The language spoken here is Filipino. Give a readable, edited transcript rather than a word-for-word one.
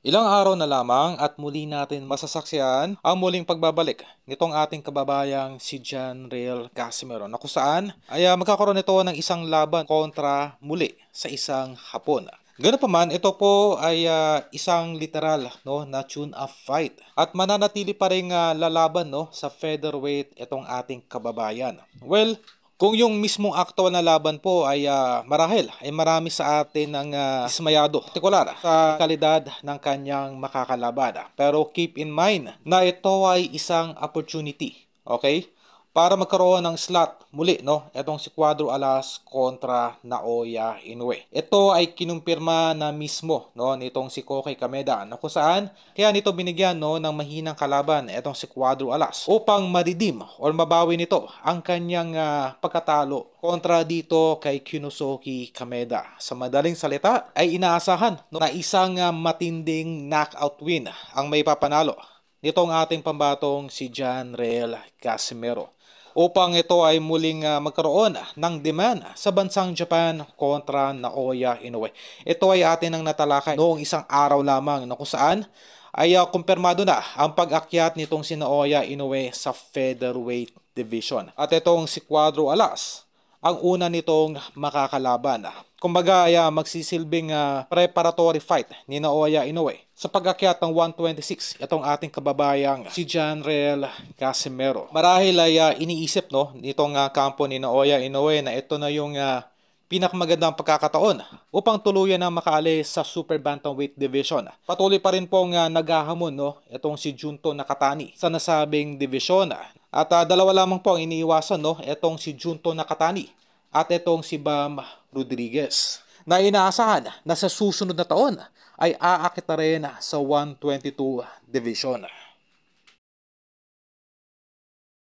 Ilang araw na lamang at muli natin masasaksihan ang muling pagbabalik nitong ating kababayang si John Real Casimero na kung saan ay magkakaroon ito ng isang laban kontra muli sa isang Hapon. Ganun pa man, ito po ay isang literal na tune-up fight at mananatili pa rin lalaban sa featherweight itong ating kababayan. Well, kung yung mismong actual na laban po ay marahil ay marami sa atin ang dismayado, partikular sa kalidad ng kanyang makakalaban. Pero keep in mind na ito ay isang opportunity, okay? Para magkaroon ng slot muli, itong si Cuadro Alas kontra Naoya Inoue. Ito ay kinumpirma na mismo nitong si Kokey Kameda na kung saan kaya nito binigyan ng mahinang kalaban itong si Cuadro Alas upang maridim or mabawi nito ang kanyang pagkatalo kontra dito kay Kyunosuke Kameda. Sa madaling salita ay inaasahan na isang matinding knockout win ang may papanalo nitong ating pambatong si John Real Casimero upang ito ay muling magkaroon ng demand sa bansang Japan kontra Naoya Inoue. Ito ay atin ang natalakay noong isang araw lamang na kung saan ay kumpirmado na ang pag-akyat nitong si Naoya Inoue sa featherweight division. At itong si Cuadro Alas ang una nitong makakalaban. Kumbaga ay magsisilbing preparatory fight ni Naoya Inoue sa pag-akyat ng 126 itong ating kababayang si John Real Casimero. Marahil ay iniisip nitong kampo ni Naoya Inoue na ito na yung pinakamagandang pagkakataon upang tuluyan na makaalis sa Super Bantamweight Division. Patuloy pa rin pong naghahamon itong si Junto Nakatani sa nasabing division. At dalawa lamang po ang iniiwasan itong si Junto Nakatani at itong si Bam Rodriguez na inaasahan na sa susunod na taon ay aakit na rin sa 122 division.